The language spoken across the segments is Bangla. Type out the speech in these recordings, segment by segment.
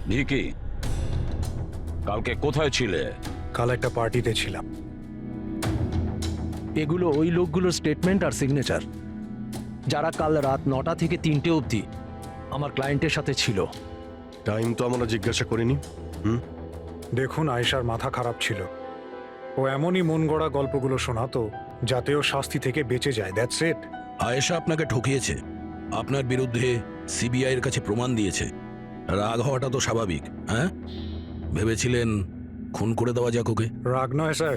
ভিকি, কালকে কোথায় ছিলে? কাল একটা পার্টিতে ছিলাম। এগুলো ওই লোকগুলোর স্টেটমেন্ট আর সিগনেচার, যারা কাল রাত 9টা থেকে 3টে অবধি আমার ক্লায়েন্টের সাথে ছিল। টাইম তো আমরা জিজ্ঞাসা করিনি। দেখুন, আয়েশার মাথা খারাপ ছিল। ও এমনই মন গড়া গল্পগুলো শোনাতো যাতে ও শাস্তি থেকে বেঁচে যায়। That's it. আয়েশা আপনাকে ঠকিয়েছে, আপনার বিরুদ্ধে সিবিআই এর কাছে প্রমাণ দিয়েছে। রাগ হওয়াটা তো স্বাভাবিক। হ্যাঁ, ভেবেছিলেন খুন করে দেওয়া যাক ওকে? রাগ নয় স্যার,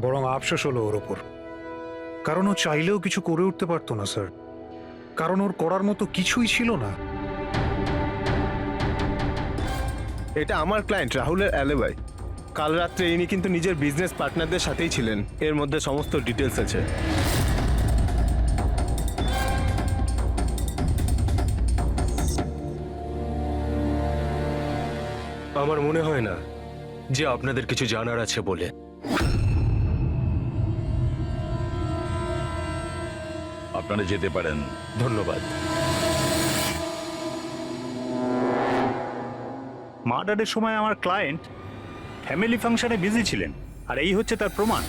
বরং আফসোস হলো ওর ওপর। কারণ ও চাইলেও কিছু করে উঠতে পারতো না স্যার, কারণ ওর করার মতো কিছুই ছিল না। এটা আমার ক্লায়েন্ট রাহুলের অ্যালিবাই। কাল রাত্রে ইনি কিন্তু নিজের বিজনেস পার্টনারদের সাথেই ছিলেন। এর মধ্যে সমস্ত ডিটেলস আছে। আমার মনে হয় না যে আপনাদের কিছু জানার আছে বলে। আপনারা যেতে পারেন। ধন্যবাদ। মার্ডারের সময় আমার ক্লায়েন্ট ফ্যামিলি ফাংশনে বিজি ছিলেন, আর এই হচ্ছে তার প্রমাণ।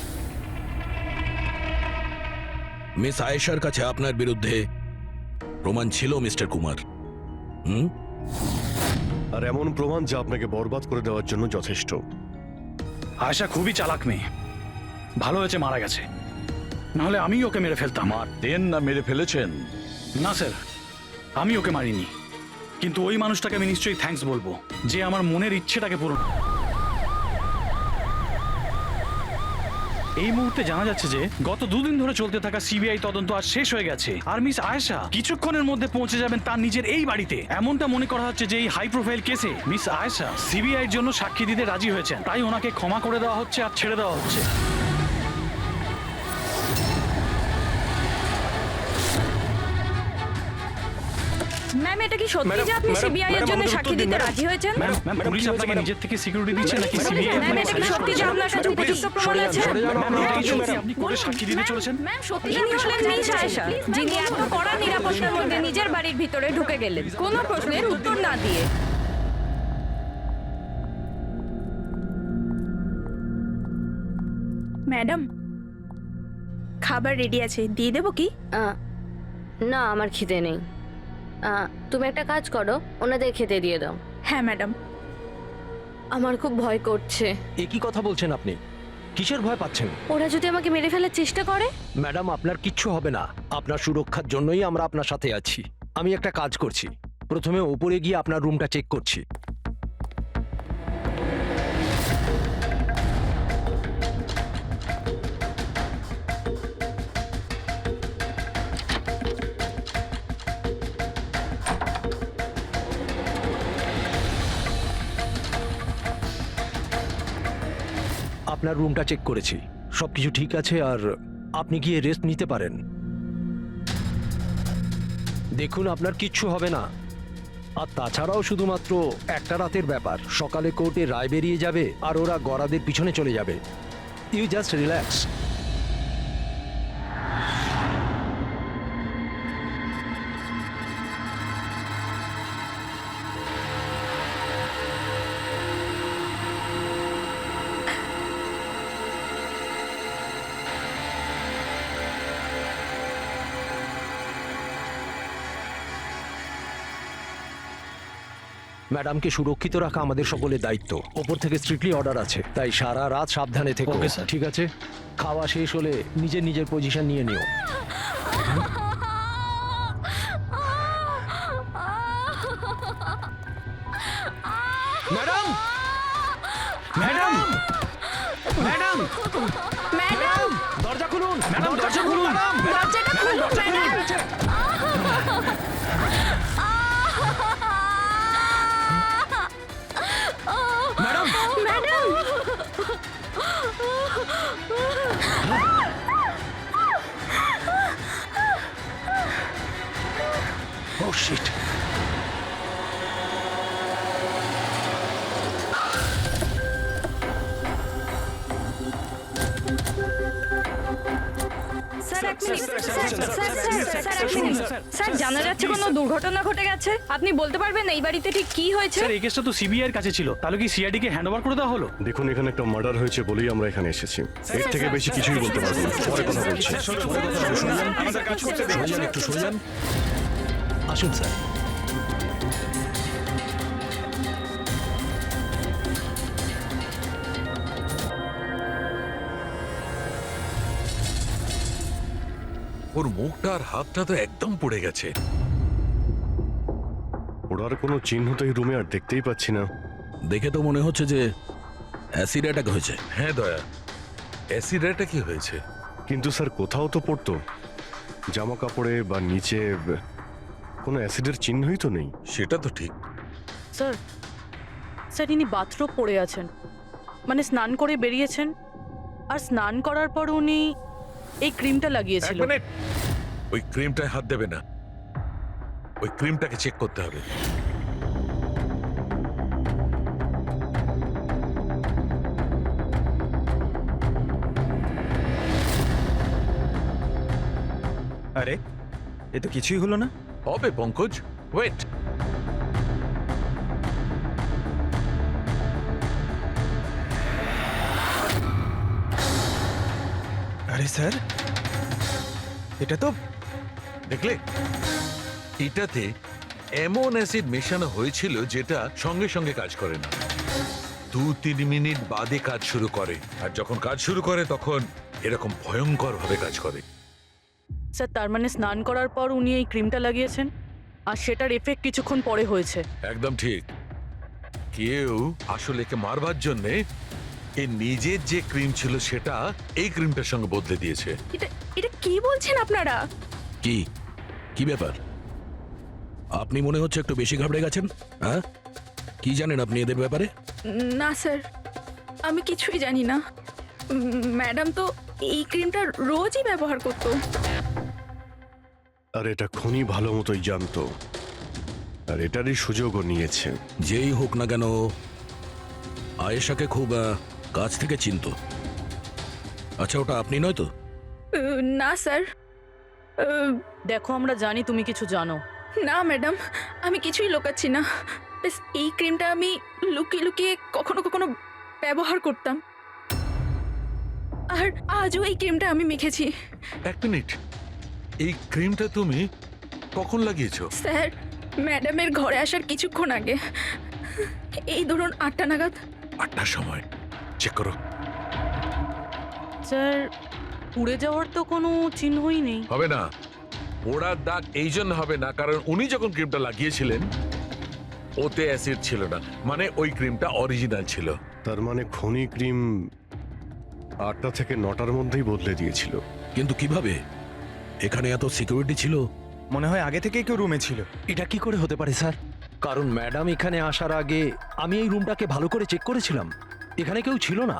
মিস আয়েশার কাছে আপনার বিরুদ্ধে প্রমাণ ছিল মিস্টার কুমার। আর এমন প্রমাণ যা আপনাকে বরবাদ করে দেওয়ার জন্য যথেষ্ট। আয়শা খুবই চালাক মেয়ে। ভালো হয়েছে মারা গেছে, নাহলে আমি ওকে মেরে ফেলতাম। মারতেন না মেরে ফেলেছেন? না স্যার, আমি ওকে মারিনি, কিন্তু ওই মানুষটাকে আমি নিশ্চয়ই থ্যাঙ্কস বলবো যে আমার মনের ইচ্ছেটাকে পূরণ। এই মুহূর্তে জানা যাচ্ছে যে গত 2 দিন ধরে চলতে থাকা সিবিআই তদন্ত আজ শেষ হয়ে গেছে, আর মিস আয়েশা কিছুক্ষণের মধ্যে পৌঁছে যাবেন তার নিজের এই বাড়িতে। এমনটা মনে করা হচ্ছে যে এই হাই প্রোফাইল কেসে মিস আয়েশা সিবিআই এর জন্য সাক্ষী দিতে রাজি হয়েছেন, তাই ওনাকে ক্ষমা করে দেওয়া হচ্ছে আর ছেড়ে দেওয়া হচ্ছে। ম্যাম, এটা কি সত্যি যে আপনি সিবিআই এর জন্য সাক্ষী দিতে রাজি হয়েছেন? ম্যাম, পুলিশ আপনাকে নিজের থেকে সিকিউরিটি দিচ্ছে নাকি সিবিআই? ম্যাম, এটা কি সত্যি যে আপনার কাছে উপযুক্ত প্রমাণ আছে? আপনি কোর্টে সাক্ষী দিতে চলেছেন? ম্যাম, সত্যি ইনি হলেন মিস আয়েশা, যিনি এত কড়া নিরাপত্তার মধ্যে নিজের বাড়ির ভিতরে ঢুকে গেলেন কোনো প্রশ্নের উত্তর না দিয়ে। ম্যাডাম, খাবার রেডি আছে, দিয়ে দেবো কি? না, আমার খিদে নেই। তুমি একটা কাজ করো, ওনাদের খেতে দিয়ে দাও। হ্যাঁ ম্যাডাম। আমার খুব ভয় করছে। এ কি কথা বলছেন আপনি? কিসের ভয় পাচ্ছেন? ওরা যদি আমাকে মেরে ফেলার চেষ্টা করে? ম্যাডাম, আপনার কিচ্ছু হবে না। আপনার সুরক্ষার জন্যই আমরা আপনার সাথে আছি। আমি একটা কাজ করছি, প্রথমে উপরে গিয়ে আপনার রুমটা চেক করছি। আপনার রুমটা চেক করেছি, সবকিছু ঠিক আছে, আর আপনি গিয়ে রেস্ট নিতে পারেন। দেখুন, আপনার কিচ্ছু হবে না। আর তাছাড়াও শুধুমাত্র একটা রাতের ব্যাপার, সকালে কোর্টে রায় বেরিয়ে যাবে আর ওরা গরাদের পিছনে চলে যাবে। You just relax. ম্যাডামকে সুরক্ষিত রাখা আমাদের সকলের দায়িত্ব। ওপর থেকে স্ট্রিক্টলি অর্ডার আছে, তাই সারা রাত সাবধানে থেকো। Okay sir. ঠিক আছে? খাওয়া শেষ হলে নিজের নিজের পজিশন নিয়ে নিও। ম্যাডাম! ম্যাডাম! ম্যাডাম! ম্যাডাম, দরজা খুলুন! ম্যাডাম, দরজা খুলুন! দরজাটা খুলুন madam. Madam! Madam, Oh shit! Sir, 1 sir জানা যাচ্ছে কোনো দুর্ঘটনা ঘটে গেছে? আপনি বলতে পারবেন এই বাড়িতে ঠিক কি হয়েছে? স্যার এই কেসটা তো সিবিআই এর কাছে ছিল, তাহলে কি সিআইডি কে হ্যান্ড ওভার করে দেওয়া হলো? দেখুন এখানে একটা মার্ডার হয়েছে বলেই আমরা এখানে এসেছি। এর থেকে বেশি কিছুই বলতে পারবো না, পরে কথা বলছি। সরে যান, একটু সরে যান। আসুন স্যার। ওর মুখটা আর হাতটা তো একদম পড়ে গেছে। ওর কোনো চিহ্ন তো এই রুমে আর দেখতেই পাচ্ছি না। দেখে তো মনে হচ্ছে যে অ্যাসিড অ্যাটাক হয়েছে। হ্যাঁ দয়া, অ্যাসিড অ্যাটাকই হয়েছে। কিন্তু স্যার কোথাও তো পড়তো, জামা কাপড়ে বা নিচে কোনো অ্যাসিডের চিহ্নই তো নেই। সেটা তো ঠিক। স্যার স্যার ইনি বাথরোব পরে আছেন, মানে স্নান করে বেরিয়েছেন, আর স্নান করার পর উনি এই ক্রিমটা লাগিয়েছিল। ওই ক্রিমটায় হাত দেবে না, ওই ক্রিমটাকে চেক করতে হবে। আরে এ তো কিছুই হলো না। হবে পঙ্কজ, ওয়েট। আরে স্যার, এটা তো দেখলে, এটাতে এমন অ্যাসিড মেশানো হয়েছিল যেটা সঙ্গে সঙ্গে কাজ করে না, 2-3 মিনিট বাদে কাজ শুরু করে। আর যখন কাজ শুরু করে তখন এরকম ভয়ঙ্কর ভাবে কাজ করে। স্যার তার মানে স্নান করার পর উনি এই ক্রিমটা লাগিয়েছেন, আর সেটার এফেক্ট কিছুক্ষণ পরে হয়েছে। একদম ঠিক। কেউ আসলে একে মারবার জন্যে এর নিজের যে ক্রিম ছিল সেটা এই ক্রিমটার সঙ্গে বদলে দিয়েছে। এটা এটা কি বলছেন আপনারা? কি কি ব্যাপার? আপনি মনে হচ্ছে একটু বেশি ঘাবড়ে গেছেন। হ্যাঁ, কি জানেন আপনি এদের ব্যাপারে? না স্যার, আমি কিছুই জানি না। ম্যাডাম তো এই ক্রিমটা রোজই ব্যবহার করতো। আর এটা খুনি ভালো মতোই জানতো, আর এটারই সুযোগও নিয়েছে। যেই হোক না কেন আয়েশাকে খুব কাছ থেকে চিনতো। আচ্ছা, ওটা আপনি নয় তো? না স্যার। দেখো আমরা জানি তুমি কিছু জানো। না ম্যাডাম, আমি কিছুই লুকাচ্ছি না। ব্যাস এই ক্রিমটা আমি লুকিয়ে লুকিয়ে কখনো কখনো ব্যবহার করতাম, আর আজও এই ক্রিমটা আমি মেখেছি। এক মিনিট, এই ক্রিমটা তুমি কখন লাগিয়েছো? স্যার ম্যাডামের ঘরে আসার কিছুক্ষণ আগে, এই ধরুন 8টা নাগাদ। 8টার সময়? চেক করো। স্যার পুড়ে যাওয়ার তো কোনো চিহ্নই নেই। হবে না, পোড়ার দাগ এই জন্য হবে না কারণ উনি যখন ক্রিমটা লাগিয়েছিলেন ওতে অ্যাসিড ছিল না, মানে ওই ক্রিমটা অরিজিনাল ছিল। তার মানে খনি ক্রিম 8টা থেকে 9টার মধ্যেই বদলে দিয়েছিল। কিন্তু কিভাবে? এখানে এত সিকিউরিটি ছিল। মনে হয় আগে থেকেই কেউ রুমে ছিল। এটা কি করে হতে পারে স্যার? কারণ ম্যাডাম এখানে আসার আগে আমি এই রুমটাকে ভালো করে চেক করেছিলাম, এখানে কেউ ছিল না।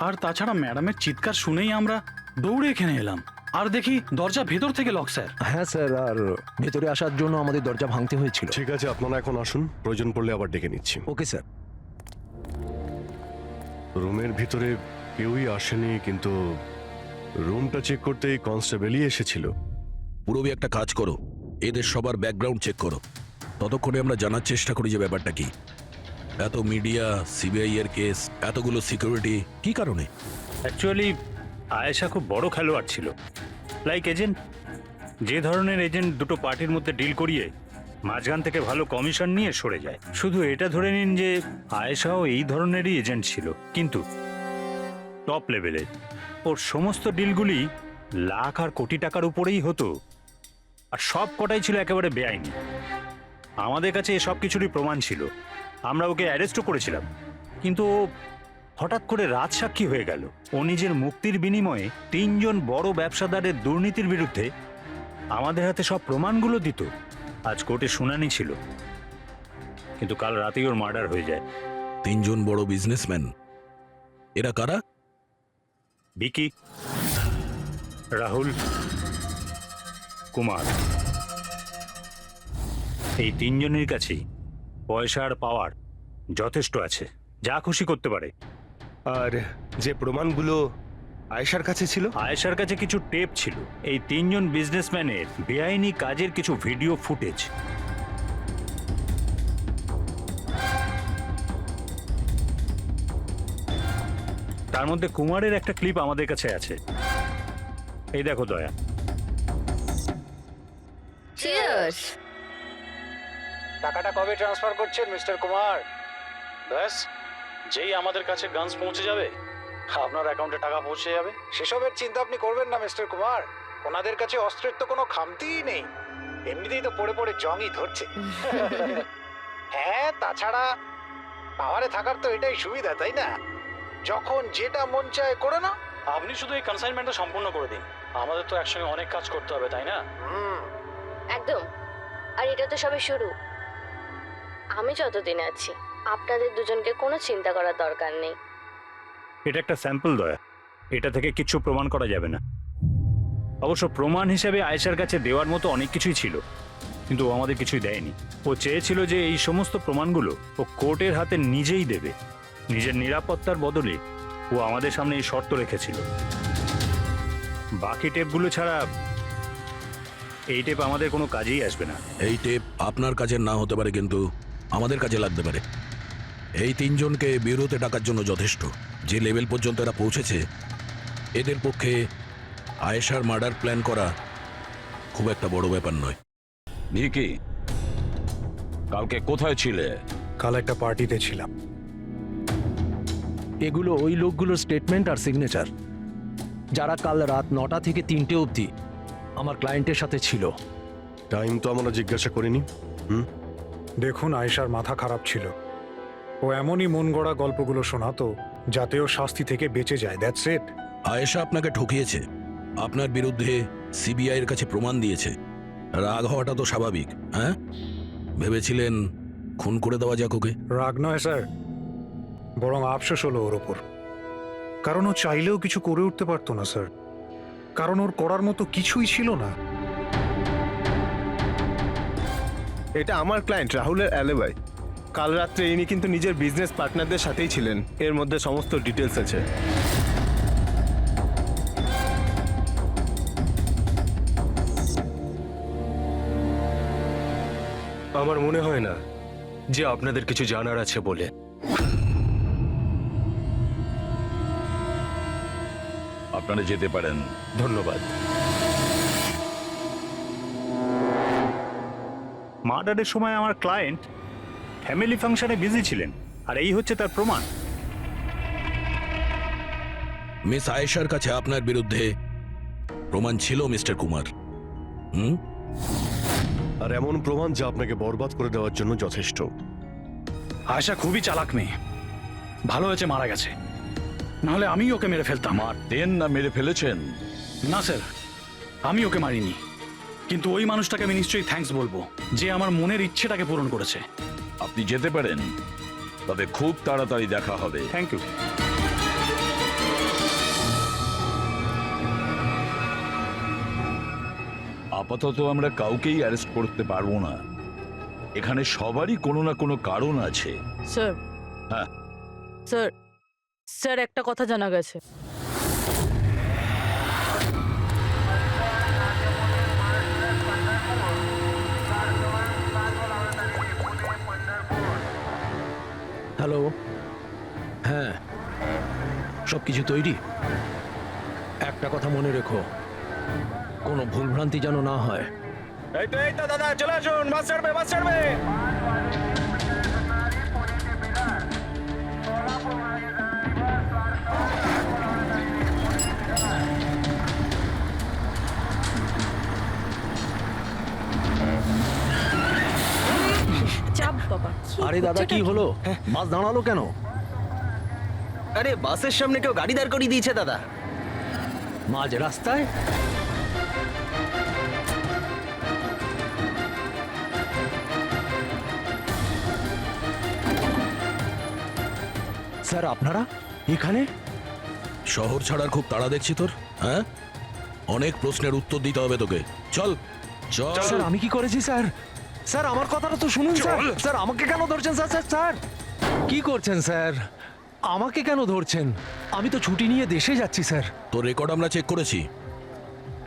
আর তাছাড়া ম্যাডামের চিৎকার শুনেই আমরা দৌড়ে এখানে এলাম, আর দেখি দরজা ভেতর থেকে লক স্যার। হ্যাঁ স্যার, আর ভেতরে আসার জন্য আমাদের দরজা ভাঙতে হয়েছিল। ঠিক আছে, আপনারা এখন আসুন, প্রয়োজন পড়লে আবার ডেকে নিচ্ছি। Okay sir. রুমের ভিতরে কেউই আসেনি, কিন্তু রুমটা চেক করতে কনস্টেবলই এসেছিল। পুরবি একটা কাজ করো, এদের সবার ব্যাকগ্রাউন্ড চেক করো। ততক্ষণে আমরা জানার চেষ্টা করি যে ব্যাপারটা কি। এত মিডিয়া, সিবিআই এর কেস, এতগুলো সিকিউরিটি, কি কারণে? অ্যাকচুয়ালি আয়েশা খুব বড় খেলোয়াড় ছিল, লাইক এজেন্ট। যে ধরনের এজেন্ট দুটো পার্টির মধ্যে ডিল করিয়ে মাঝখান থেকে ভালো কমিশন নিয়ে সরে যায়। শুধু এটা ধরে নিন যে আয়েশাও এই ধরনেরই এজেন্ট ছিল, কিন্তু টপ লেভেলে। ওর সমস্ত ডিলগুলি লাখ আর কোটি টাকার উপরেই হতো, আর সব কটাই ছিল একেবারে বেআইনি। আমাদের কাছে এসব কিছুরই প্রমাণ ছিল, আমরা ওকে অ্যারেস্টও করেছিলাম। কিন্তু ও হঠাৎ করে রাজসাক্ষী হয়ে গেল। ও নিজের মুক্তির বিনিময়ে 3 জন বড় ব্যবসাদারের দুর্নীতির বিরুদ্ধে আমাদের হাতে সব প্রমাণগুলো দিত। আজ কোর্টে শুনানি ছিল, কিন্তু কাল রাতেই ওর মার্ডার হয়ে যায়। 3 জন বড় বিজনেসম্যান, এরা কারা? বিকি, রাহুল, কুমার। এই 3 জনের কাছেই পয়সা আর পাওয়ার যথেষ্ট আছে, যা খুশি করতে পারে। আর যে প্রমাণগুলো আয়েশার কাছে ছিল? আয়েশার কাছে কিছু টেপ ছিল, এই তিনজন বিজনেসম্যানের বেআইনি কাজের কিছু ভিডিও ফুটেজ। তার মধ্যে কুমারের একটা ক্লিপ আমাদের কাছে আছে। এই দেখো দয়া। চিয়ার্স। টাকাটা কবে ট্রান্সফার করছেন মিস্টার কুমার? ব্যাস, যেই আমাদের কাছে গানস পৌঁছে যাবে আপনার অ্যাকাউন্টে টাকা পৌঁছে যাবে। সেসবের চিন্তা আপনি করবেন না মিস্টার কুমার, ওনাদের কাছে অস্ত্রের তো কোনো খামতিই নেই, এমনিতেই তো পড়ে পড়ে জংই ধরছে। হ্যাঁ, তাছাড়া পাওয়ারে থাকার তো এটাই সুবিধা, তাই না? যখন যেটা মন চায় করে না। আপনি শুধু এই কনসাইনমেন্টটা সম্পূর্ণ করে দিন, আমাদের তো একসঙ্গে অনেক কাজ করতে হবে, তাই না? একদম। আর এটা তো সবে শুরু। আমি যতদিন আছি আপনাদের দুজনকে কোনো চিন্তা করার দরকার নেই। এটা একটা স্যাম্পল দয়া, এটা থেকে কিছু প্রমাণ করা যাবে না। অবশ্য প্রমাণ হিসেবে আয়েশার কাছে দেওয়ার মতো অনেক কিছুই ছিল, কিন্তু ও আমাদের কিছুই দেয়নি। ও চেয়েছিল যে এই সমস্ত প্রমাণগুলো ও কোর্টের হাতে নিজেই দেবে। নিজের নিরাপত্তার বদলে ও আমাদের সামনে এই শর্ত রেখেছিল। বাকি টেপগুলো ছাড়া এই টেপ আমাদের কোনো কাজেই আসবে না। এই টেপ আপনার কাজের না হতে পারে, কিন্তু আমাদের কাজে লাগতে পারে। এই তিনজনকে ব্যুরোতে ডাকার জন্য যথেষ্ট। যে লেভেল পর্যন্ত এরা পৌঁছেছে, এদের পক্ষে আয়েশার মার্ডার প্ল্যান করা খুব একটা বড় ব্যাপার নয়। ভিকি, কালকে কোথায় ছিলে? কাল একটা পার্টিতে ছিলাম। এগুলো ওই লোকগুলোর স্টেটমেন্ট আর সিগনেচার, যারা কাল রাত 9টা থেকে 3টে অবধি আমার ক্লায়েন্টের সাথে ছিল। টাইম তো আমরা জিজ্ঞাসা করিনি। দেখুন, আয়েশার মাথা খারাপ ছিল। ও এমনই মন গড়া গল্পগুলো শোনাতো যাতে ও শাস্তি থেকে বেঁচে যায়। That's it. আয়েশা আপনাকে ঠকিয়েছে, আপনার বিরুদ্ধে সিবিআই এর কাছে প্রমাণ দিয়েছে। রাগ হওয়াটা তো স্বাভাবিক। হ্যাঁ, ভেবেছিলেন খুন করে দেওয়া যাক ওকে? রাগ নয় স্যার, বরং আফসোস হলো ওর ওপর। কারণ ও চাইলেও কিছু করে উঠতে পারতো না স্যার, কারণ ওর করার মতো কিছুই ছিল না। এটা আমার ক্লায়েন্ট রাহুলের অ্যালিবাই। কাল রাত্রে ইনি কিন্তু নিজের বিজনেস পার্টনারদের সাথেই ছিলেন। এর মধ্যে সমস্ত ডিটেলস আছে। আমার মনে হয় না যে আপনাদের কিছু জানার আছে বলে। আপনারা যেতে পারেন। ধন্যবাদ। মার্ডারের সময় আমার ক্লায়েন্ট ফ্যামিলি ফাংশনে বিজি ছিলেন, আর এই হচ্ছে তার প্রমাণ। মিস আয়েশার কাছে আপনার বিরুদ্ধে প্রমাণ ছিল মিস্টার কুমার। আর এমন প্রমাণ যা আপনাকে বরবাদ করে দেওয়ার জন্য যথেষ্ট। আয়েশা খুবই চালাক মেয়ে, ভালো হয়েছে মারা গেছে, নাহলে আমি ওকে মেরে ফেলতাম। মারতেন না মেরে ফেলেছেন? না স্যার, আমি ওকে মারিনি, কিন্তু ওই মানুষটাকে আমি নিশ্চয়ই থ্যাঙ্কস বলবো যে আমার মনের ইচ্ছেটাকে পূরণ করেছে। আপনি যেতে পারেন, তবে খুব তাড়াতাড়ি দেখা হবে। Thank you. আপাতত আমরা কাউকেই অ্যারেস্ট করতে পারবো না। এখানে সবারই কোনো না কোনো কারণ আছে। স্যার, হ্যাঁ স্যার, স্যার একটা কথা জানা গেছে। হ্যালো, হ্যাঁ, সব কিছু তৈরি। একটা কথা মনে রেখো, কোনো ভুলভ্রান্তি যেন না হয়। এই তো দাদা, চলে আসুন, বাস ছাড়বে, বাস ছাড়বে। চাপ বাবা। আরে দাদা, কি হলো? বাস দাঁড়ালো কেন? আরে বাসের সামনে কেউ গাড়ি দাঁড় করিয়ে দিয়েছে দাদা। মাঝ রাস্তায়? স্যার, আপনারা এখানে? শহর ছাড়ার খুব তাড়া দেখছি তোর। হ্যাঁ, অনেক প্রশ্নের উত্তর দিতে হবে তোকে। চল চল। স্যার, আমি কি করেছি স্যার? স্যার, আমার কথাটা তো শুনুন স্যার। স্যার, আমাকে কেন ধরছেন স্যার? স্যার, স্যার কি করছেন স্যার? আমাকে কেন ধরছেন? আমি তো ছুটি নিয়ে দেশে যাচ্ছি স্যার। তোর রেকর্ড আমরা চেক করেছি,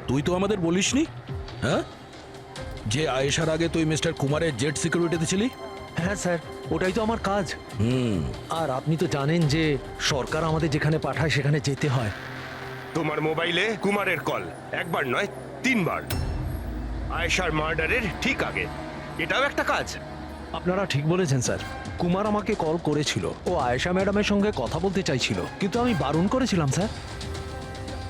তুই তো আমাদের বলিসনি, হ্যাঁ, যে আয়েশার আগে তুই মিস্টার কুমারের জেট সিকিউরিটিতে ছিলি। হ্যাঁ স্যার, ওটাই তো আমার কাজ। হুম, আর আপনি তো জানেন যে সরকার আমাদের যেখানে পাঠায় সেখানে যেতে হয়। তোমার মোবাইলে কুমারের কল একবার নয় 3 বার, আয়েশার মার্ডারের ঠিক আগে। এটাও একটা কাজ। আপনারা ঠিক বলেছেন স্যার। কুমার আমাকে কল করেছিল, ও আয়েশা ম্যাডামের সঙ্গে কথা বলতে চাইছিল, কিন্তু আমি বারণ করেছিলাম স্যার।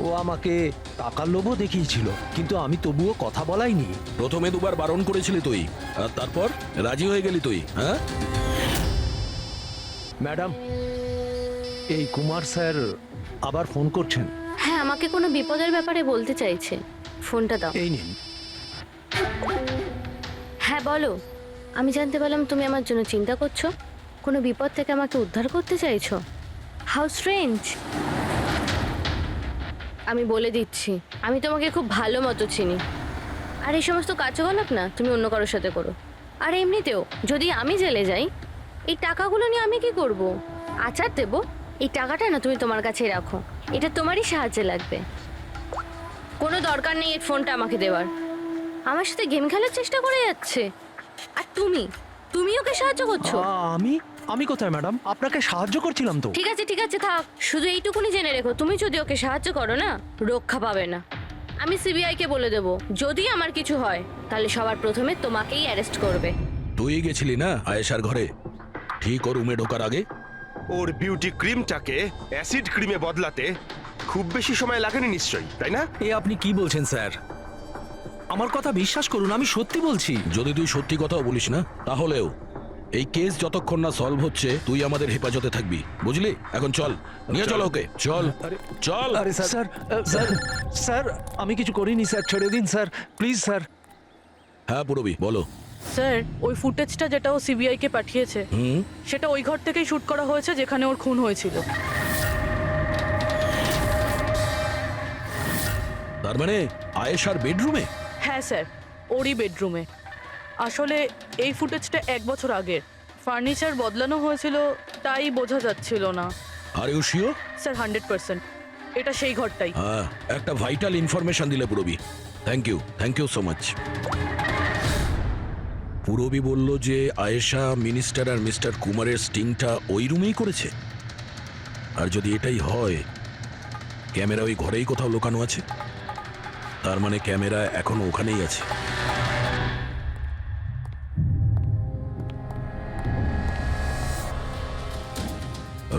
ও আমাকে টাকার লোভও দেখিয়েছিল, কিন্তু আমি তবুও কথা বলাইনি। প্রথমে 2বার বারণ করেছিলি তুই, আর তারপর রাজি হয়ে গেলি তুই, হ্যাঁ? ম্যাডাম, এই কুমার স্যার আবার ফোন করছেন। হ্যাঁ, আমাকে কোনো বিপদের ব্যাপারে বলতে চাইছে। ফোনটা দাও। এই নিন। হ্যাঁ বলো। আমি জানতে পারলাম তুমি আমার জন্য চিন্তা করছো, কোনো বিপদ থেকে আমাকে উদ্ধার করতে চাইছো। How strange. আমি বলে দিচ্ছি, আমি তোমাকে খুব ভালো মতো চিনি। আর এই সমস্ত কার্যকলাপ না তুমি অন্য কারোর সাথে করো। আর এমনিতেও যদি আমি জেলে যাই, এই টাকাগুলো নিয়ে আমি কি করব? আচার দেবো? এই টাকাটা না তুমি তোমার কাছেই রাখো, এটা তোমারই সাহায্যে লাগবে। কোনো দরকার নেই এই ফোনটা আমাকে দেওয়ার। আমার সাথে গেম খেলার চেষ্টা করে যাচ্ছে, আর তুমি ওকে সাহায্য করছো। আমি কোথায় ম্যাডাম? আপনাকে সাহায্য করছিলাম তো। ঠিক আছে থাক, শুধু এইটুকুনি জেনে রেখো, তুমি যদি ওকে সাহায্য করো না, রক্ষা পাবে না। আমি সিবিআই কে বলে দেবো, যদি আমার কিছু হয় তাহলে সবার প্রথমে তোমাকেই অ্যারেস্ট করবে। তুই গেছিলি না আয়েশার ঘরে ঠিক ওর রুমে ঢোকার আগে? ওর বিউটি ক্রিমটাকে অ্যাসিড ক্রিমে বদলাতে খুব বেশি সময় লাগেনি নিশ্চয়ই, তাই না? এ আপনি কি বলছেন স্যার? আমার কথা বিশ্বাস করুন, আমি সত্যি বলছি। যদি তুই সত্যি কথাও বলিস না, তাহলেও এই কেস যতক্ষণ না সলভ হচ্ছে তুই আমাদের হেফাজতে থাকবি, বুঝলি? এখন চল, নিয়ে চল ওকে, চল চল। আরে স্যার স্যার স্যার আমি কিছু করিনি স্যার, ছেড়ে দিন স্যার, প্লিজ স্যার। হ্যাঁ পুরবি, বলো। স্যার, ওই ফুটেজটা যেটা ও সিবিআই কে পাঠিয়েছে, সেটা ওই ঘর থেকেই শুট করা হয়েছে যেখানে ওর খুন হয়েছিল। তার মানে আয়েশার বেডরুমে? হ্যাঁ স্যার, ওরই বেডরুমে। আসলে এই ফুটেজটা 1 বছর আগের। ফার্নিচার বদলানো হয়েছিল, তাই বোঝা যাচ্ছিল না। Are you sure? স্যার 100%। এটা সেই ঘরটাই। হ্যাঁ, একটা ভাইটাল ইনফরমেশন দিলে Purabi. Thank you so much. Purabi বলল যে আয়েশা মিনিস্টার আর মিস্টার কুমারের স্টিংটা ওই রুমেই করেছে। আর যদি এটাই হয়, ক্যামেরা ওই ঘরেই কোথাও লুকানো আছে, তার মানে ক্যামেরা এখনো ওখানেই আছে।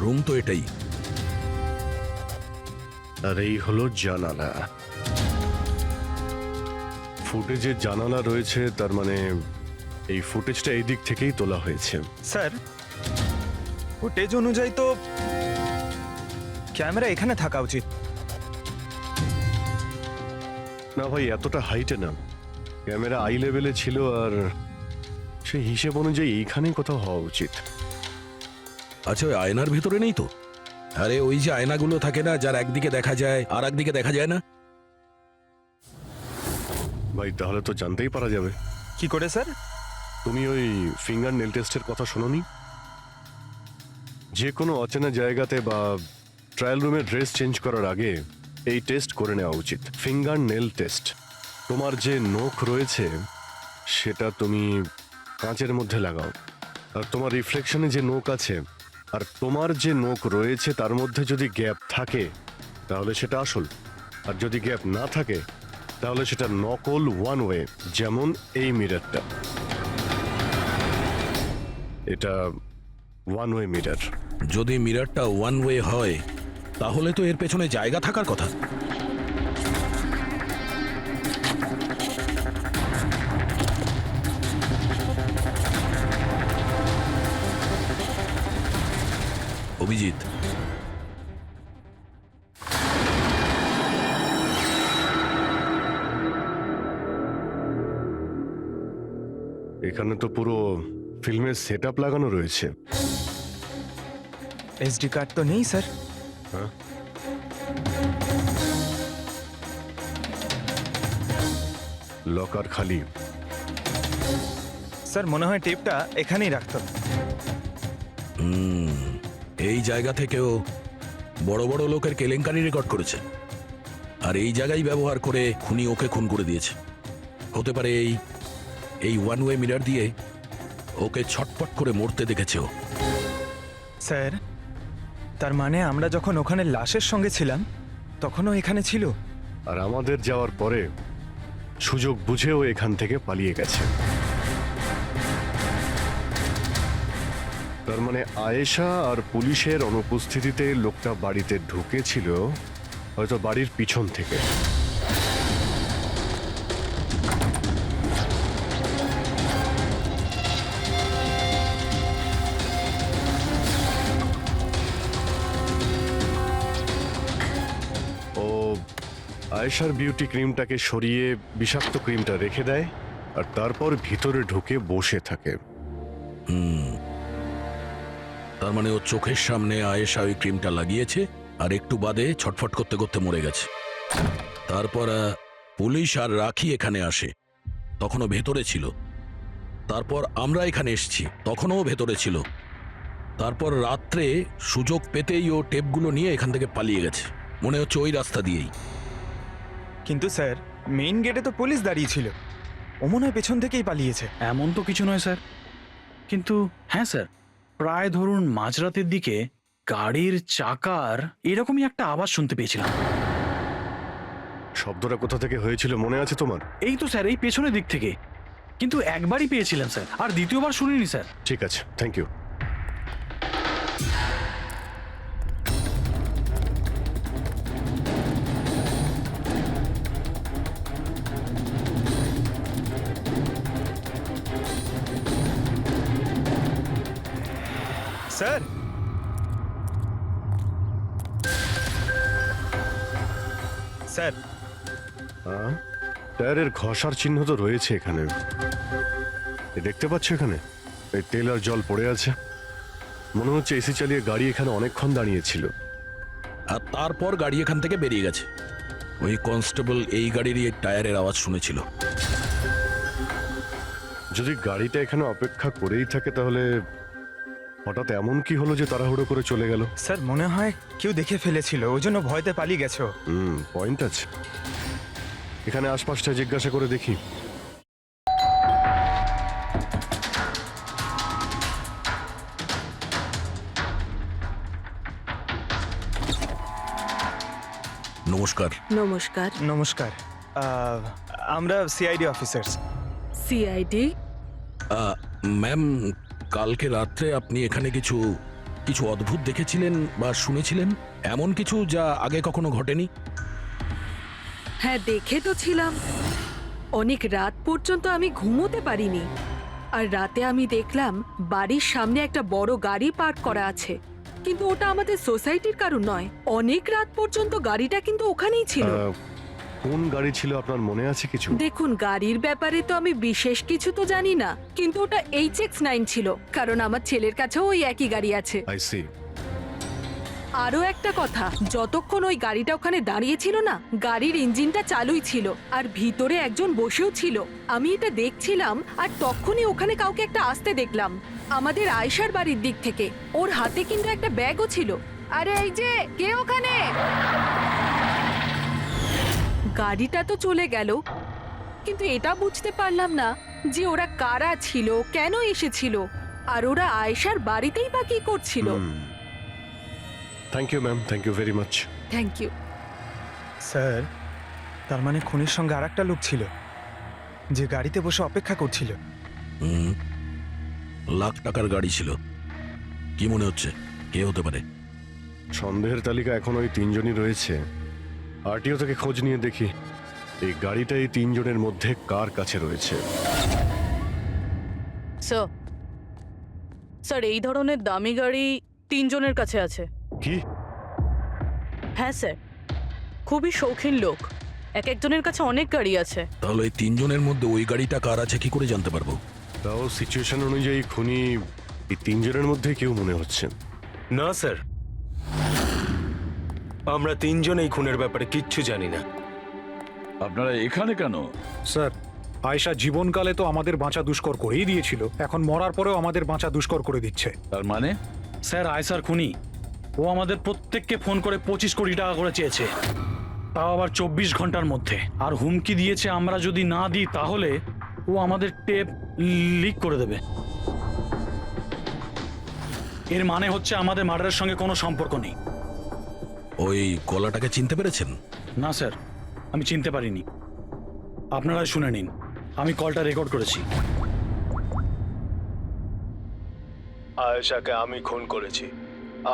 রুম তো এটাই। আর এই হলো জানালা। ফুটেজে জানালা রয়েছে, তার মানে এই ফুটেজটা এই দিক থেকেই তোলা হয়েছে। স্যার, ফুটেজ অনুযায়ী তো ক্যামেরা এখানে থাকা উচিত। না ভাই, এতটা হাইটে না, ক্যামেরা আই লেভেলে ছিল, আর সেই হিসেব অনুযায়ী এইখানেই কোথাও হওয়া উচিত। আচ্ছা, ওই আয়নার ভিতরে নেই তো? আরে ওই যে আয়নাগুলো থাকে না, যার একদিকে দেখা যায় আর একদিকে দেখা যায় না। ভাই তাহলে তো জানতেই পারা যাবে। কি করে স্যার? তুমি ওই ফিঙ্গার নেল টেস্টের কথা শোনোনি? যে কোনো অচেনা জায়গাতে বা ট্রায়াল রুমে ড্রেস চেঞ্জ করার আগে এই টেস্ট করে নেওয়া উচিত, ফিঙ্গার নেল টেস্ট। তোমার যে নখ রয়েছে সেটা তুমি কাঁচের মধ্যে লাগাও, আর তোমার রিফ্লেকশনে যে নখ আছে আর তোমার যে নখ রয়েছে তার মধ্যে যদি গ্যাপ থাকে তাহলে সেটা আসল, আর যদি গ্যাপ না থাকে তাহলে সেটা নকল ওয়ান ওয়ে। যেমন এই মিররটা, এটা ওয়ান ওয়ে মিরর। যদি মিররটা ওয়ান ওয়ে হয় তাহলে তো এর পেছনে জায়গা থাকার কথা। অভিজিৎ, এখানে তো পুরো ফিল্মের সেটআপ লাগানো রয়েছে। এসডি কার্ড তো নেই স্যার। হ্যাঁ, লকার খালি। স্যার মনে হয় টেপটা এখানেই রাখতাম। এই জায়গা থেকেও বড় বড় লোকের কেলেঙ্কারি রেকর্ড করেছে, আর এই জায়গায় ব্যবহার করে খুনি ওকে খুন করে দিয়েছে। হতে পারে এই ওয়ান ওয়ে মিরার দিয়ে ওকে ছটপট করে মরতে দেখেছে ও। স্যার, তার মানে আমরা যখন ওখানে লাশের সঙ্গে ছিলাম তখনও এখানে ছিল? আর আমাদের যাওয়ার পরে সুযোগ বুঝেও এখান থেকে পালিয়ে গেছে। তার মানে আয়েশা আর পুলিশের অনুপস্থিতিতে লোকটা বাড়িতে ঢুকেছিল হয়তো বাড়ির পিছন থেকে। ও আয়েশার বিউটি ক্রিমটাকে সরিয়ে বিষাক্ত ক্রিমটা রেখে দেয় আর তারপর ভিতরে ঢুকে বসে থাকে। তার মানে ও চোখের সামনে আয়েশা ওই ক্রিমটা লাগিয়েছে আর একটু বাদে ছটফট করতে করতে মরে গেছে। তারপর পুলিশ আর রাখি এখানে আসে, তখনও ভেতরে ছিল। তারপর আমরা এখানে এসেছি, তখনও ভেতরে ছিল। তারপর রাত্রে সুযোগ পেতেই ও টেপগুলো নিয়ে এখান থেকে পালিয়ে গেছে, মনে হচ্ছে ওই রাস্তা দিয়েই। কিন্তু স্যার, মেইন গেটে তো পুলিশ দাঁড়িয়ে ছিল, ও মনে হয় পেছন থেকেই পালিয়েছে। এমন তো কিছু নয় স্যার, কিন্তু হ্যাঁ স্যার, প্রায় ধরুন মাঝরাতের দিকে গাড়ির চাকার এরকমই একটা আওয়াজ শুনতে পেয়েছিলাম। শব্দটা কোথা থেকে হয়েছিল মনে আছে তোমার? এই তো স্যার, এই পেছনের দিক থেকে, কিন্তু একবারই পেয়েছিলেন স্যার, আর দ্বিতীয়বার শুনিনি স্যার। ঠিক আছে, থ্যাংক ইউ। স্যার, স্যার, টায়ারের ঘষার চিহ্ন তো রয়েছে এখানে। এ দেখতে পাচ্ছ এখানে এই তেল আর জল পড়ে আছে। মনে হচ্ছে এসি চালিয়ে গাড়ি এখানে অনেকক্ষণ দাঁড়িয়েছিল। আর তারপর গাড়ি এখান থেকে বেরিয়ে গেছে। ওই কনস্টেবল এই গাড়িরই টায়ারের আওয়াজ শুনেছিল। যদি গাড়িটা এখানে অপেক্ষা করেই থাকে তাহলে হঠাৎ এমন কি হলো যে তাড়াহুড়ো করে চলে গেল? স্যার, মনে হয় কেউ দেখে ফেলেছিল, ওই জন্য ভয়তে পালিয়ে গেছো। পয়েন্ট আছে। এখানে আশপাশটা জিজ্ঞাসা করে দেখি। নমস্কার। নমস্কার। নমস্কার, আমরা সিআইডি অফিসার্স। সিআইডি? ম্যাম, কালকে রাত্রে আপনি এখানে কিছু কিছু অদ্ভুত দেখেছিলেন বা শুনেছিলেন, এমন কিছু যা আগে কখনো ঘটেনি? হ্যাঁ, দেখে তো ছিলাম। অনেক রাত পর্যন্ত আমি ঘুমোতে পারিনি। আর রাতে আমি দেখলাম বাড়ির সামনে একটা বড় গাড়ি পার্ক করা আছে, কিন্তু ওটা আমাদের সোসাইটির কারণ নয়। অনেক রাত পর্যন্ত গাড়িটা কিন্তু ওখানেই ছিল। কোন গাড়ি ছিল আপনার মনে আছে কিছু? দেখুন, গাড়ির ব্যাপারে তো আমি বিশেষ কিছু তো জানি না, কিন্তু ওটা HX9 ছিল, কারণ আমার ছেলের কাছেও ওই একই গাড়ি আছে। I see. আরো একটা কথা, যতক্ষণ ওই গাড়িটা ওখানে দাঁড়িয়ে ছিল না, গাড়ির ইঞ্জিনটা চালুই ছিল আর ভিতরে একজন বসেও ছিল। আমি এটা দেখছিলাম আর তখনই ওখানে কাউকে একটা আসতে দেখলাম আমাদের আয়েশার বাড়ির দিক থেকে। ওর হাতে কিন্তু একটা ব্যাগও ছিল। আরে এই যে, কে ওখানে? গাড়িটা তো চলে গেল, কিন্তু এটা বুঝতে পারলাম না যে ওরা কারা ছিল, কেন এসেছিল, আর ওরা আয়েশার বাড়িতেই বা কি করছিল। Thank you ma'am, thank you very much. Thank you. Sir, তার মানে খুনির সঙ্গে আরেকটা লোক ছিল যে গাড়িতে বসে অপেক্ষা করছিল। লাখ টাকার গাড়ি ছিল। কি মনে হচ্ছে কে হতে পারে? সন্দেহের তালিকা এখন ওই তিনজনই রয়েছে। আরটিও থেকে খোঁজ নিয়ে দেখি এই গাড়িটা এই তিনজনের মধ্যে কার কাছে রয়েছে। স্যার, এই ধরনের দামি গাড়ি তিনজনের কাছে আছে। কি? হ্যাঁ স্যার, খুবই শৌখিন লোক, এক একজনের কাছে অনেক গাড়ি আছে। তাহলে এই তিনজনের মধ্যে ওই গাড়িটা কার আছে কি করে জানতে পারবো? তাও সিচুয়েশন অনুযায়ী খুনি এই তিনজনের মধ্যে কেউ মনে হচ্ছে। না স্যার, আমরা তিনজন এই খুনের ব্যাপারে কিচ্ছু জানি না। আপনারা এখানে কেন? স্যার, আয়েশা জীবনকালে তো আমাদের বাঁচা দুষ্কর করেই দিয়েছিল, এখন মরার পরেও আমাদের বাঁচা দুষ্কর করে দিচ্ছে। তার মানে স্যার, আয়েশার খুনি ও আমাদের প্রত্যেককে ফোন করে 25 কোটি টাকা করে চেয়েছে, তাও আবার 24 ঘন্টার মধ্যে। আর হুমকি দিয়েছে আমরা যদি না দিই তাহলে ও আমাদের টেপ লিক করে দেবে। এর মানে হচ্ছে আমাদের মার্ডারের সঙ্গে কোনো সম্পর্ক নেই। ওই গলাটাকে চিনতে পেরেছেন? না স্যার, আমি চিনতে পারিনি। আপনারাই শুনে নিন, আমি কলটা রেকর্ড করেছি। আয়েশাকে আমি খুন করেছি,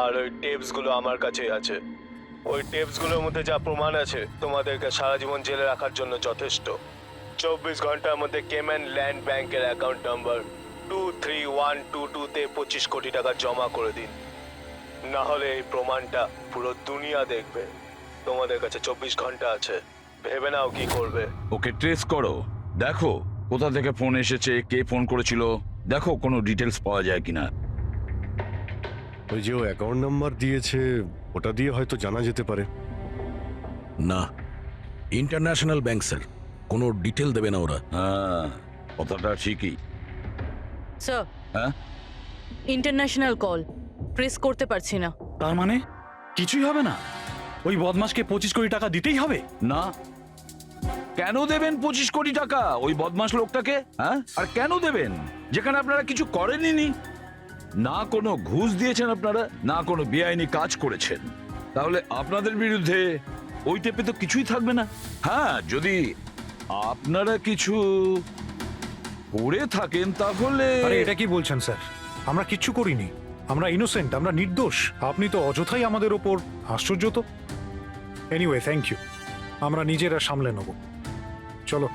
আর ওই টেপসগুলো আমার কাছেই আছে। ওই টেপসগুলোর মধ্যে যা প্রমাণ আছে তোমাদেরকে সারা জীবন জেলে রাখার জন্য যথেষ্ট। 24 ঘন্টার মধ্যে কেম্যান ল্যান্ড ব্যাংকের অ্যাকাউন্ট নাম্বার 23122-তে 25 কোটি টাকা জমা করে দিন, না হলে এই প্রমাণটা পুরো দুনিয়া দেখবে। তোমাদের কাছে 24 ঘন্টা আছে, ভেবে নাও কি করবে। ওকে ট্রেস করো, দেখো কোথা থেকে ফোন এসেছে, কে ফোন করেছিল, দেখো কোনো ডিটেলস পাওয়া যায় কিনা। ওই যে ও অ্যাকাউন্ট নাম্বার দিয়েছে, ওটা দিয়ে হয়তো জানা যেতে পারে। না, ইন্টারন্যাশনাল ব্যাংক স্যার, কোনো ডিটেল দেবে না ওরা। হ্যাঁ, কথাটা ঠিকই। স্যার, হ্যাঁ, ইন্টারন্যাশনাল কল, প্রেস করতে পারছি না। তার মানে কিছুই হবে না? ওই বদমাশকে 25 কোটি টাকা দিতেই হবে? না, কেন দেবেন 25 কোটি টাকা ওই বদমাশ লোকটাকে? হ্যাঁ, আর কেন দেবেন যেখানে আপনারা কিছু করেননি? না কোনো ঘুষ দিয়েছেন আপনারা, না কোনো বেআইনি কাজ করেছেন। তাহলে আপনাদের বিরুদ্ধে ওই টেপে তো কিছুই থাকবে না। হ্যাঁ, যদি আপনারা কিছু করে থাকেন তাহলে। আরে এটা কি বলছেন স্যার? আমরা কিচ্ছু করিনি, আমরা ইনোসেন্ট, আমরা নির্দোষ। আপনি তো অযথাই আমাদের ওপর। আশ্চর্য তো। এনিওয়ে, থ্যাংক ইউ, আমরা নিজেরা সামলে নেব। চলো।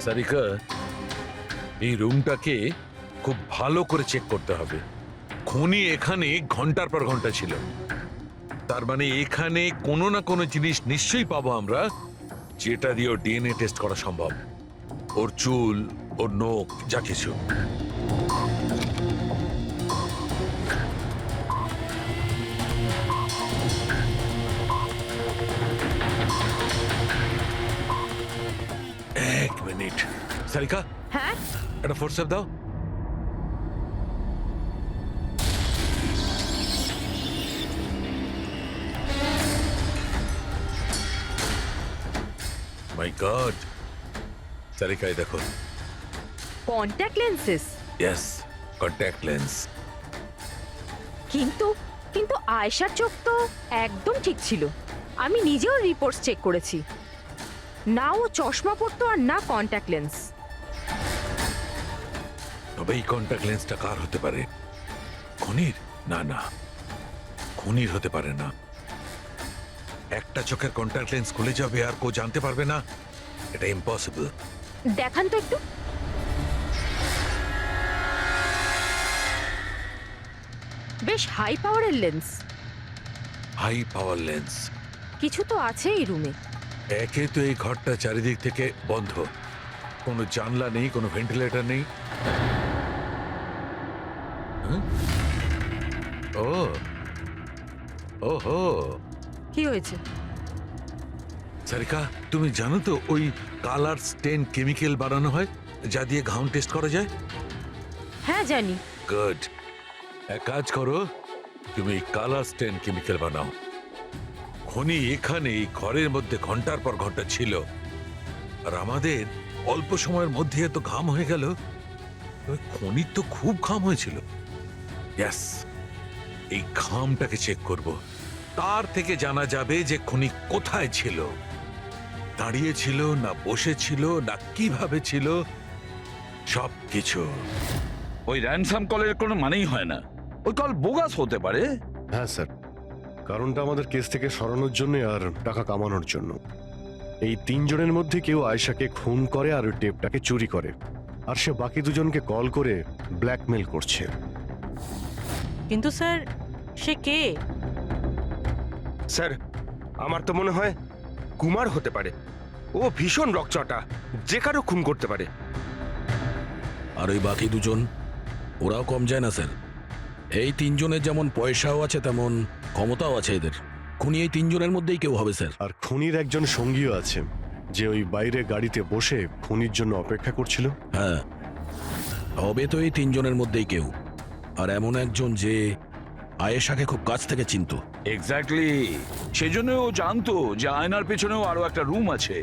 সারিকা, এই রুমটাকে খুব ভালো করে চেক করতে হবে। খুনি এখানে ঘন্টার পর ঘন্টা ছিল, তার মানে এখানে কোনো না কোনো জিনিস নিশ্চয়ই পাবো আমরা, যেটা দিয়ে ওর ডিএনএ টেস্ট করা সম্ভব। ওর চুল, ওর নখ, যা কিছু। এক মিনিট সারিকা, হ্যাঁ, একটা ফোর্সেপ দাও। মাই গড, সারিকা এই দেখো। Contact lenses? Yes, contact lens. কিন্তু কিন্তু আয়েশার চোখ তো একদম ঠিক ছিল। আমি নিজেও রিপোর্টস চেক করেছি, না ও চশমা পরতো আর না কন্ট্যাক্ট লেন্স। তবে এই কন্ট্যাক্ট লেন্সটা কার হতে পারে? খুনির? না না, খুনির হতে পারে না। একটা চোখের কন্ট্যাক্ট লেন্স খুলে যাবে আর কেউ জানতে পারবে না, এটা ইম্পসিবল। দেখান তো একটু। বেশ হাই পাওয়ারের লেন্স। High power lens? কিছু তো আছে এই রুমে। একে তো এই ঘরটা চারিদিক থেকে বন্ধ, কোনো জানলা নেই, কোনো ভেন্টিলেটর নেই। হ্যাঁ? ও ওহো, কি হয়েছে? সারিকা, তুমি জানো তো ওই কালার স্টেন কেমিক্যাল বানানো হয় যা দিয়ে ঘাম টেস্ট করা যায়? হ্যাঁ জানি। গুড, এক কাজ করো, তুমি কালার স্টেন কেমিক্যাল বানাও। খনি এখানে এই ঘরের মধ্যে ঘন্টার পর ঘন্টা ছিল, আর আমাদের অল্প সময়ের মধ্যে এত ঘাম হয়ে গেল। খনির তো খুব ঘাম হয়েছিল। ইয়েস, এই ঘামটাকে চেক করব, তার থেকে জানা যাবে যে খনি কোথায় ছিল, দাঁড়িয়ে ছিল না বসে ছিল না কিভাবে ছিল, সব কিছু। ওই র্যানসাম কলের কোনো মানেই হয় না, ওই কল বোগাস হতে পারে। হ্যাঁ স্যার, কারণটা আমাদের কেস থেকে সরানোর জন্য আর টাকা কামানোর জন্য। এই তিনজনের মধ্যে কেউ আয়েশাকে খুন করে আর ওই টেপটাকে চুরি করে, আর সে বাকি দুজনকে কল করে ব্ল্যাকমেল করছে। কিন্তু স্যার, সে কে? স্যার, আমার তো মনে হয় কুমার হতে পারে। ও ভীষণ রকচটা, যে কারো খুন করতে পারে। আর ওই বাকি দুজন, ওরাও কম যায় না স্যার। এই তিনজনের যেমন পয়সাও আছে তেমন ক্ষমতাও আছে এদের। খুনি এই তিনজনের মধ্যেই কেউ হবে স্যার। আর খুনির একজন সঙ্গীও আছে, যে ওই বাইরে গাড়িতে বসে খুনির জন্য অপেক্ষা করছিল। হ্যাঁ, হবে তো এই তিনজনের মধ্যেই কেউ। আর এমন একজন যে আয়েশাকে খুব কাছ থেকে চিনতো। এক্স্যাক্টলি, সেজন্য ও জানতো যে আয়নার পেছনেও আরো একটা রুম আছে,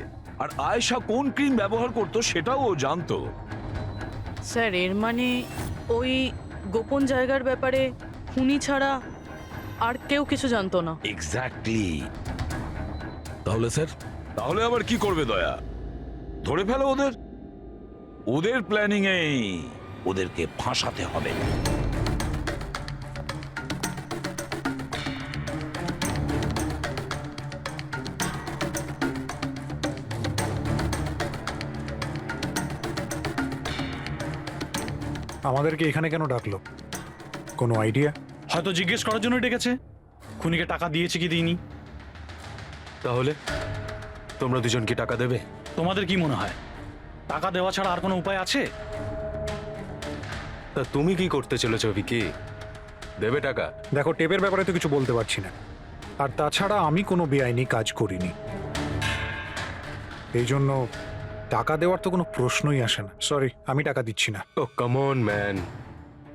আর আয়েশা কোন ক্রিম ব্যবহার করতো সেটাও ও জানতো। স্যার এর মানে ওই গোপন জায়গার ব্যাপারে খুনি ছাড়া আর কেউ কিছু জানতো না। এক্স্যাক্টলি। তাহলে স্যার? তাহলে আবার কি করবে দয়া? ধরে ফেলো ওদের। ওদের প্ল্যানিং এই ওদেরকে ফাঁসাতে হবে। আমাদেরকে এখানে কেন ডাকলো? কোনো আইডিয়া? হয়তো জিজ্ঞেস করার জন্য ডেকেছে খুনিকে টাকা দিয়েছে কি দিইনি। তাহলে তোমরা দুজন কি টাকা দেবে? তোমাদের কি মনে হয় টাকা দেওয়া ছাড়া আর কোনো উপায় আছে? তা তুমি কি করতে চলেছো ভিকি? দেবে টাকা? দেখো, টেপের ব্যাপারে তো কিছু বলতে পারছি না, আর তাছাড়া আমি কোনো বেআইনি কাজ করিনি, এই জন্য টাকা দেওয়ার তো কোনো প্রশ্নই আসে না। সরি, আমি টাকা দিচ্ছি না। ও কাম অন ম্যান,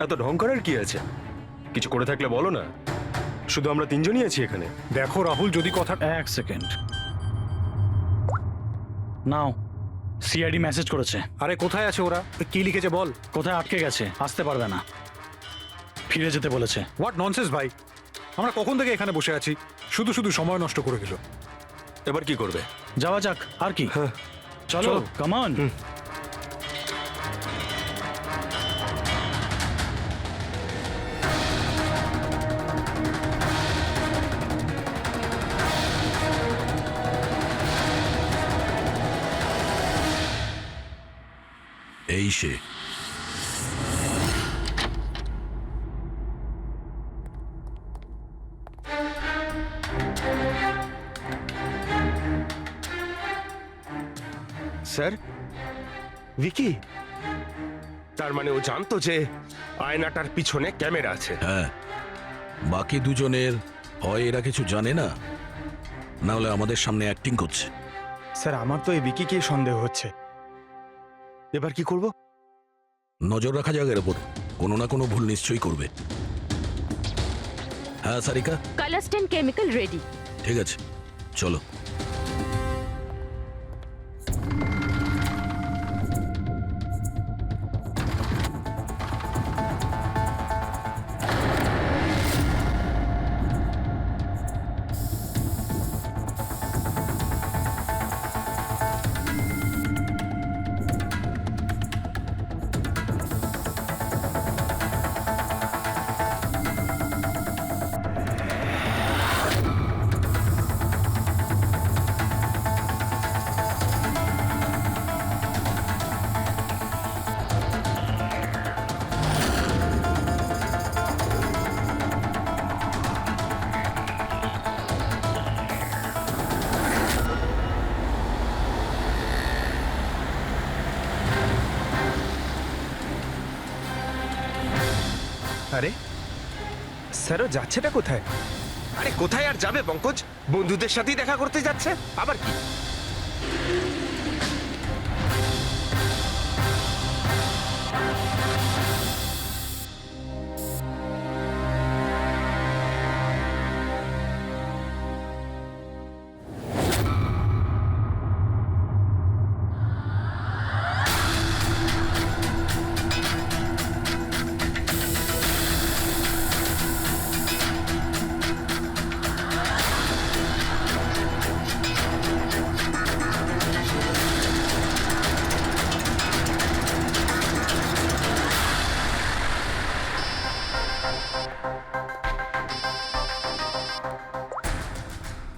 এত ঢং করার কি আছে? কিছু করে থাকলে বলো না, শুধু আমরা তিনজনই আছি এখানে। দেখো রাহুল, যদি কথা... এক সেকেন্ড নাও, সিআইডি মেসেজ করেছে। আরে কোথায় আছে ওরা? কি লিখেছে বল। কোথায় আটকে গেছে, আসতে পারবে না, ফিরে যেতে বলেছে। হোয়াট ননসেন্স ভাই, আমরা কখন থেকে এখানে বসে আছি, শুধু শুধু সময় নষ্ট করে দিল। এবার কি করবে? যাওয়া যাক, আর কি। চলো, কাম অন। এই সে। স্যার, ভিকি, তার মানে ও জানতো যে আয়নাটার পিছনে ক্যামেরা আছে? হ্যাঁ, বাকি দুজনের হয় এরা কিছু জানে না, না হলে আমাদের সামনে অ্যাক্টিং করছে। স্যার, আমার তো এই বিকিকেই সন্দেহ হচ্ছে। এবার কি করব? নজর রাখা যাক এর উপর, কোনো না কোনো ভুল নিশ্চয়ই করবে। হ্যাঁ সারিকা, কালাস্টেন কেমিক্যাল রেডি। ঠিক আছে, চলো। আরে স্যারও যাচ্ছেটা কোথায়? আরে কোথায় আর যাবে পঙ্কজ? বন্ধুদের সাথেই দেখা করতে যাচ্ছে, আবার কি?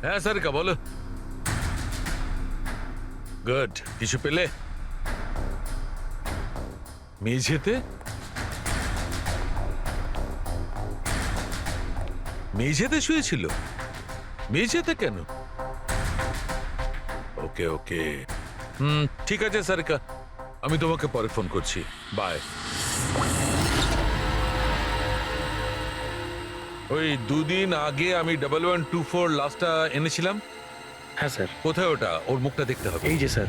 হ্যাঁ সারিকা, বলো। গুড, কিছু পেলে? মেঝেতে? মেঝেতে শুয়েছিল? মেঝেতে কেন? ওকে ওকে, ঠিক আছে সারিকা, আমি তোমাকে পরে ফোন করছি, বাই। ওই 2 দিন আগে আমি 1124 লাস্টটা এনেছিলাম। হ্যাঁ স্যার, কোথায় ওটা? ওর মুখটা দেখতে হবে। এই যে স্যার।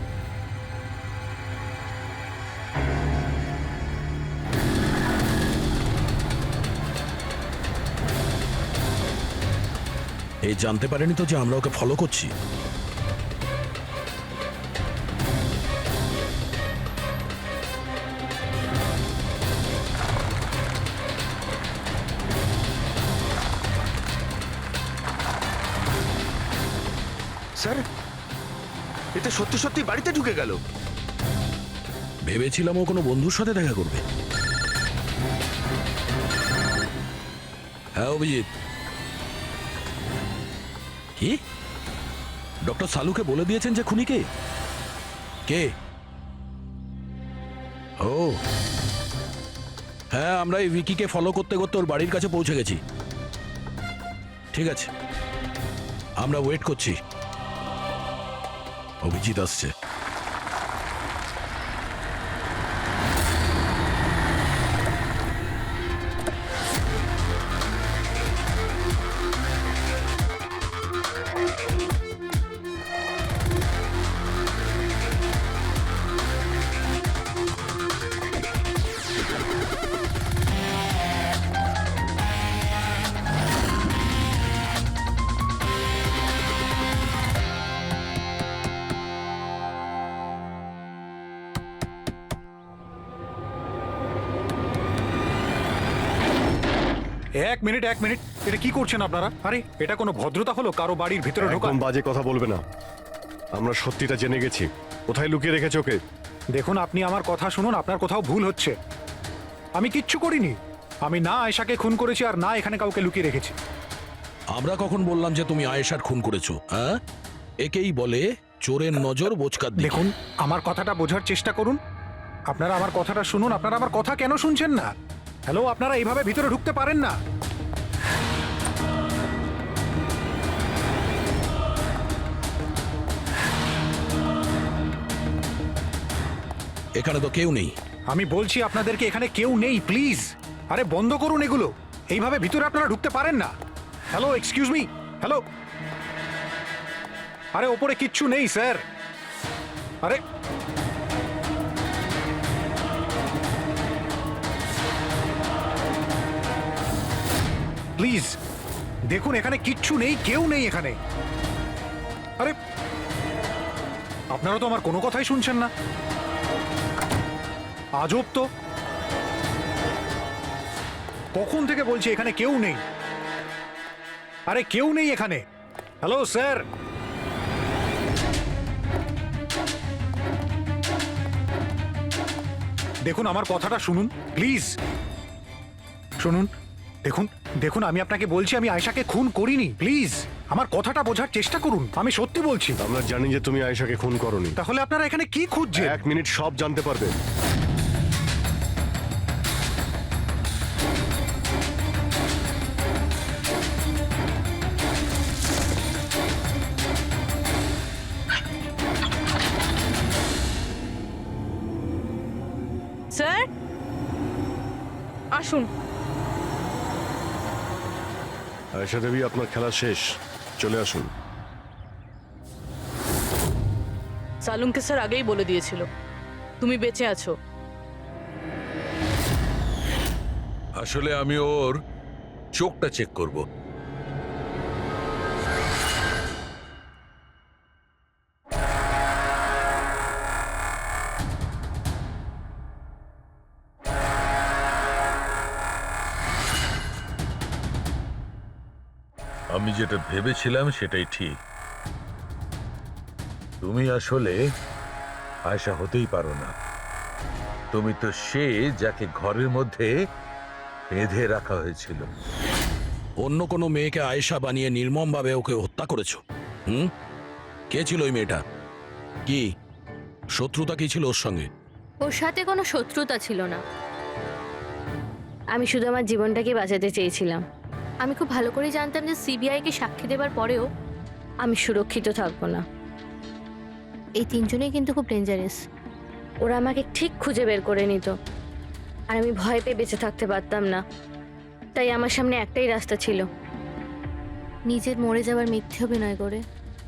এই জানতে পারেনি তো যে আমরা ওকে ফলো করছি? স্যার, এটা সত্যি সত্যি বাড়িতে ঢুকে গেল। ভেবেছিলাম ও কোনো বন্ধুর সাথে দেখা করবে। হ্যাঁ অভিজিৎ। কি? ডক্টর সালুকে বলে দিয়েছেন যে খুনি কে? কে? ও হ্যাঁ, আমরা এই ভিকিকে ফলো করতে করতে ওর বাড়ির কাছে পৌঁছে গেছি। ঠিক আছে, আমরা ওয়েট করছি। অভিজিৎ আসছে। এক মিনিট, এটা কি করছেন আপনারা? আরে এটা কোনো ভদ্রতা হলো কারো বাড়ির ভিতরে ঢোকা? একদম বাজে কথা বলবে না। আমরা সত্যিটা জেনে গেছি। কোথায় লুকিয়ে রেখেছো ওকে? দেখুন, আপনি আমার কথা শুনুন, আপনার কোথাও ভুল হচ্ছে। আমি কিচ্ছু করিনি। আমি না আয়েশাকে খুন করেছি আর না এখানে কাউকে লুকিয়ে রেখেছি। আমরা কখন বললাম যে তুমি আয়েশার খুন করেছো? হ্যাঁ, একেই বলে চোরের নজর বোচকার দিকে। দেখুন, আমার কথাটা বোঝার চেষ্টা করুন। আপনারা আমার কথাটা শুনুন। আপনারা আমার কথা কেন শুনছেন না? হ্যালো, আপনারা এইভাবে ভিতরে ঢুকতে পারেন না। এখানে তো কেউ নেই। আমি বলছি আপনাদেরকে এখানে কেউ নেই, প্লিজ। আরে বন্ধ করুন এগুলো। এইভাবে ভিতরে আপনারা ঢুকতে পারেন না। Hello, excuse me. হ্যালো, আরে ওপরে কিচ্ছু নেই স্যার। আরে প্লিজ দেখুন, এখানে কিচ্ছু নেই, কেউ নেই এখানে। আরে আপনারা তো আমার কোনো কথাই শুনছেন না। আজব তো, কখন থেকে বলছি এখানে কেউ নেই। আরে কেউ নেই এখানে। হ্যালো স্যার, দেখুন আমার কথাটা শুনুন প্লিজ। শুনুন, দেখুন দেখুন, আমি আপনাকে বলছি আমি আয়েশাকে খুন করিনি। প্লিজ আমার কথাটা বোঝার চেষ্টা করুন, আমি সত্যি বলছি। আমরা জানি যে তুমি আয়েশাকে খুন করনি। তাহলে আপনারা এখানে কি খুঁজছেন? 1 মিনিট, সব জানতে পারবে। স্যার আসুন। আয়েশা দেবী, আপনার খেলা শেষ, চলে আসুন। সালুমকে স্যার আগেই বলে দিয়েছিল তুমি বেঁচে আছো। আসলে আমি ওর চোখটা চেক করব। আমি যেটা ভেবেছিলাম সেটাই ঠিক। তুমি আসলে আয়েশা হতেই পারো না। তুমি তো সে যাকে ঘরের মধ্যে বেঁধে রাখা হয়েছিল। অন্য কোনো মেয়েকে আয়েশা বানিয়ে নির্মমভাবে ওকে হত্যা করেছো। কে ছিল ওই মেয়েটা? কি শত্রুতা কি ছিল ওর সঙ্গে? ওর সাথে কোনো শত্রুতা ছিল না। আমি শুধু আমার জীবনটাকে বাঁচাতে চেয়েছিলাম। আমি খুব ভালো করে জানতাম যে সিবিআইকে সাক্ষী দেবার পরেও আমি সুরক্ষিত থাকবো না। এই তিনজনেই কিন্তু খুব ডেঞ্জারাস। ওরা আমাকে ঠিক খুঁজে বের করে নিত, আর আমি ভয় পেয়ে বেঁচে থাকতে পারতাম না। তাই আমার সামনে একটাই রাস্তা ছিল, নিজের মরে যাওয়ার মিথ্যে অভিনয় করে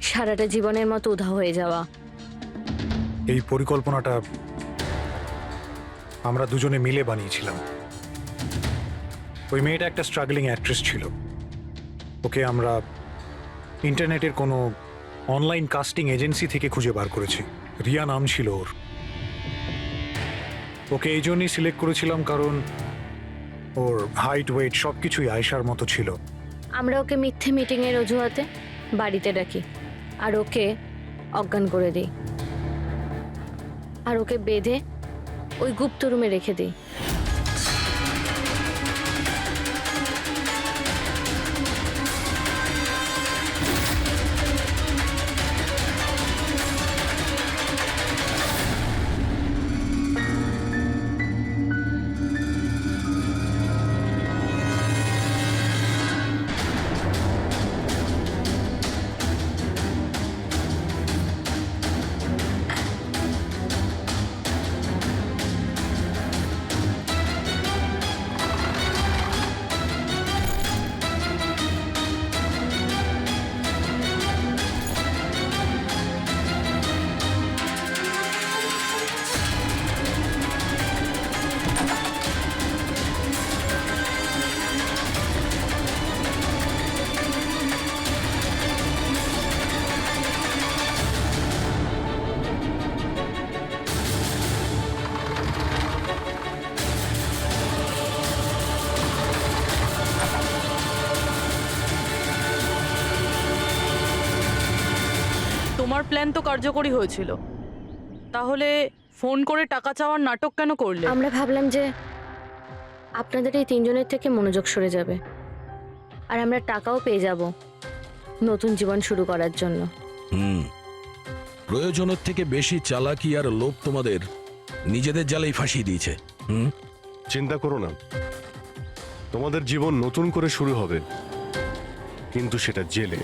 সারাটা জীবনের মতো উধাও হয়ে যাওয়া। এই পরিকল্পনাটা আমরা দুজনে মিলে বানিয়েছিলাম। ওই মেয়েটা একটা স্ট্রাগলিং অ্যাক্ট্রেস ছিল। ওকে আমরা ইন্টারনেটের কোনো অনলাইন কাস্টিং এজেন্সি থেকে খুঁজে বার করেছি। রিয়া নাম ছিল ওর। ওকে এই জন্যই সিলেক্ট করেছিলাম কারণ ওর হাইট, ওয়েট সব কিছুই আয়েশার মতো ছিল। আমরা ওকে মিথ্যে মিটিংয়ের অজুহাতে বাড়িতে ডাকি, আর ওকে অজ্ঞান করে দিই, আর ওকে বেঁধে ওই গুপ্ত রুমে রেখে দিই। তোমার প্ল্যান তো কার্যকরী হয়েছিল, তাহলে ফোন করে টাকা চাওয়ার নাটক কেন করলে? আমরা ভাবলাম যে আপনাদের এই তিনজনের থেকে মনোযোগ সরে যাবে, আর আমরা টাকাও পেয়ে যাব নতুন জীবন শুরু করার জন্য। প্রয়োজনের থেকে বেশি চালাকি আর লোভ তোমাদের নিজেদের জালেই ফাঁসিয়ে দিয়েছে। চিন্তা করো না, তোমাদের জীবন নতুন করে শুরু হবে, কিন্তু সেটা জেলে।